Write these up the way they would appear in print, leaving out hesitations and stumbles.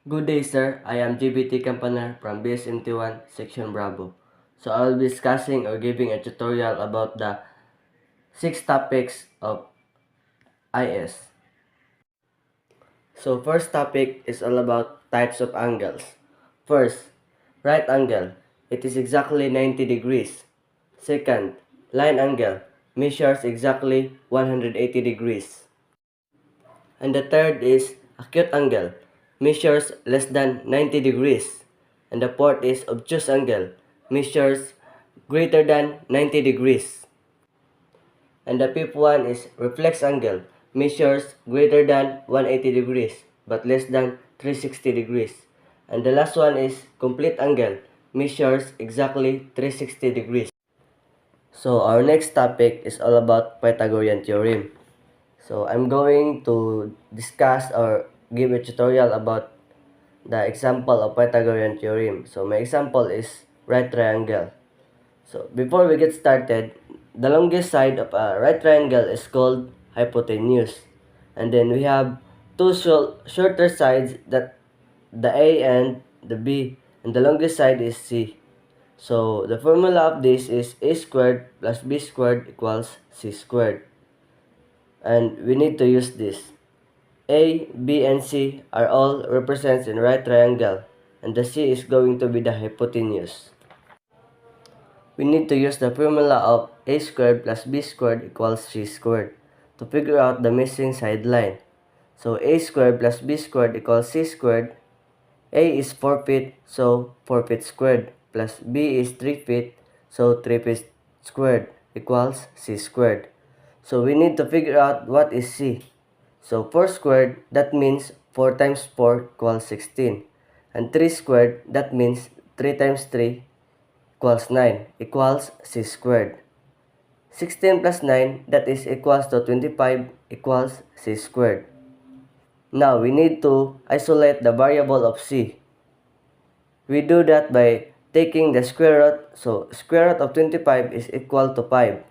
Good day, sir. I am GBT Campaner from BSMT1 Section Bravo. So I will be discussing or giving a tutorial about the 6 topics of IS. So first topic is all about types of angles. First, right angle. It is exactly 90 degrees. Second, line angle. Measures exactly 180 degrees. And the third is acute angle, measures less than 90 degrees. And the fourth is obtuse angle, measures greater than 90 degrees. And the fifth one is reflex angle, measures greater than 180 degrees but less than 360 degrees. And the last one is complete angle, measures exactly 360 degrees. So our next topic is all about Pythagorean theorem. So I'm going to discuss or give a tutorial about the example of Pythagorean theorem. So my example is right triangle. So before we get started, the longest side of a right triangle is called hypotenuse. And then we have two shorter sides, that the A and the B, and the longest side is C. So the formula of this is A squared plus B squared equals C squared. And we need to use this. A, B, and C are all represented in right triangle, and the C is going to be the hypotenuse. We need to use the formula of A squared plus B squared equals C squared to figure out the missing side line. So A squared plus B squared equals C squared. A is 4 feet, so 4 feet squared, plus B is 3 feet, so 3 feet squared equals C squared. So we need to figure out what is C. So 4 squared, that means 4 times 4 equals 16. And 3 squared, that means 3 times 3 equals 9, equals C squared. 16 plus 9, that is equals to 25, equals C squared. Now we need to isolate the variable of C. We do that by taking the square root. So square root of 25 is equal to 5.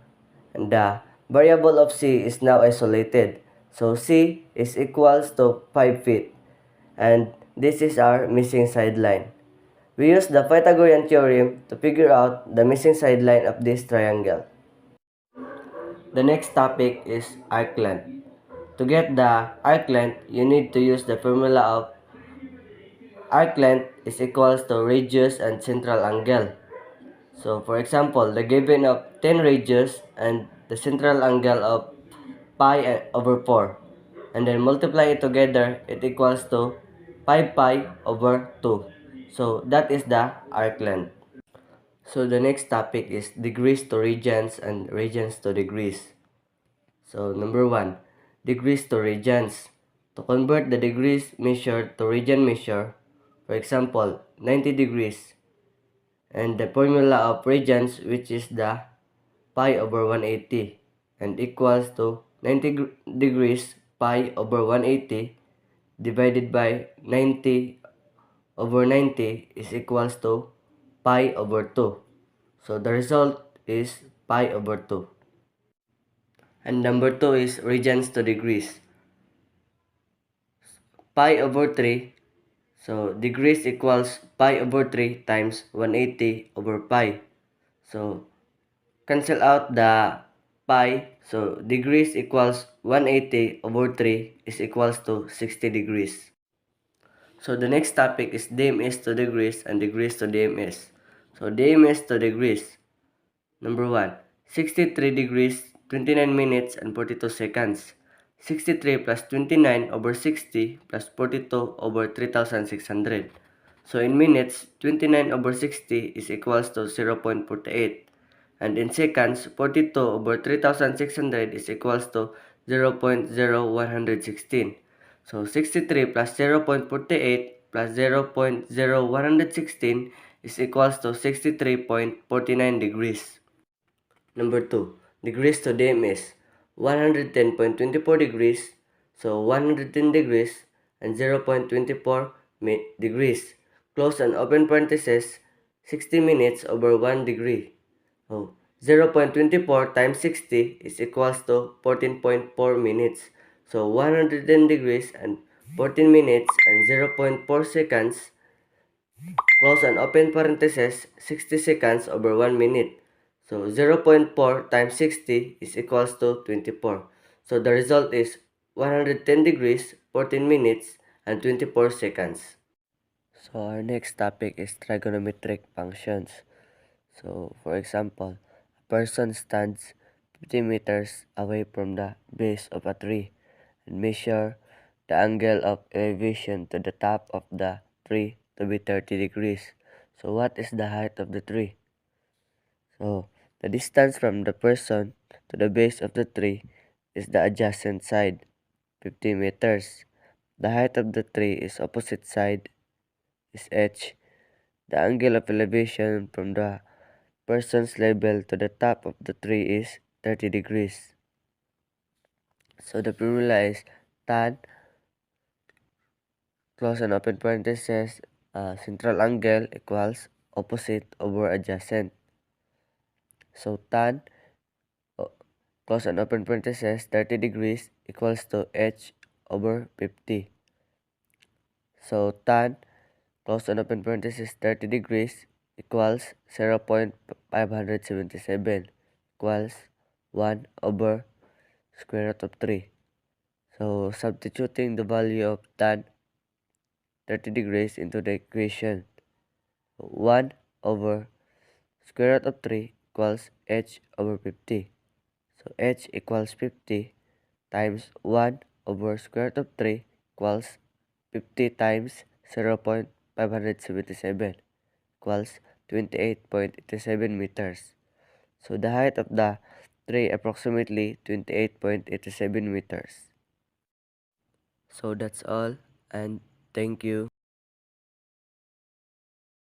And the variable of C is now isolated. So C is equals to 5 feet. And this is our missing sideline. We use the Pythagorean theorem to figure out the missing sideline of this triangle. The next topic is arc length. To get the arc length, you need to use the formula of arc length is equals to radius and central angle. So for example, the given of 10 radius and the central angle of pi over 4, and then multiply it together, it equals to 5 pi over 2. So that is the arc length. So the next topic is degrees to radians and radians to degrees. So number 1, degrees to radians. To convert the degrees measured to radian measure, for example, 90 degrees, and the formula of radians, which is the pi over 180, and equals to 90 degrees pi over 180 divided by 90 over 90 is equals to pi over 2. So the result is pi over 2. And number 2 is radians to degrees. Pi over 3. So degrees equals pi over 3 times 180 over pi. So cancel out the pi. So degrees equals 180 over 3 is equals to 60 degrees. So the next topic is DMS to degrees and degrees to DMS. So DMS to degrees. Number 1, 63 degrees, 29 minutes and 42 seconds. 63 plus 29 over 60 plus 42 over 3600. So in minutes, 29 over 60 is equals to 0.48. And in seconds, 42 over 3600 is equals to 0.0116. So 63 plus 0.48 plus 0.0116 is equals to 63.49 degrees. Number 2, degrees to DMS. 110.24 degrees, so 110 degrees and 0.24 degrees. Close and open parentheses, 60 minutes over 1 degree. Oh, 0.24 times 60 is equals to 14.4 minutes. So 110 degrees and 14 minutes and 0.4 seconds, close and open parenthesis, 60 seconds over 1 minute. So 0.4 times 60 is equals to 24. So the result is 110 degrees, 14 minutes, and 24 seconds. So our next topic is trigonometric functions. So for example, a person stands 50 meters away from the base of a tree and measure the angle of elevation to the top of the tree to be 30 degrees. So what is the height of the tree? So the distance from the person to the base of the tree is the adjacent side, 50 meters. The height of the tree is opposite side is h. The angle of elevation from the person's level to the top of the tree is 30 degrees. So the formula is tan, close and open parenthesis, central angle equals opposite over adjacent. So tan, close and open parenthesis, 30 degrees equals to h over 50. So tan, close and open parenthesis, 30 degrees equals 0.577 equals 1 over square root of 3. So substituting the value of tan 30 degrees into the equation, 1 over square root of 3 equals h over 50. So h equals 50 times 1 over square root of 3 equals 50 times 0.577 equals 28.87 meters. So the height of the tree approximately 28.87 meters. So that's all, and thank you.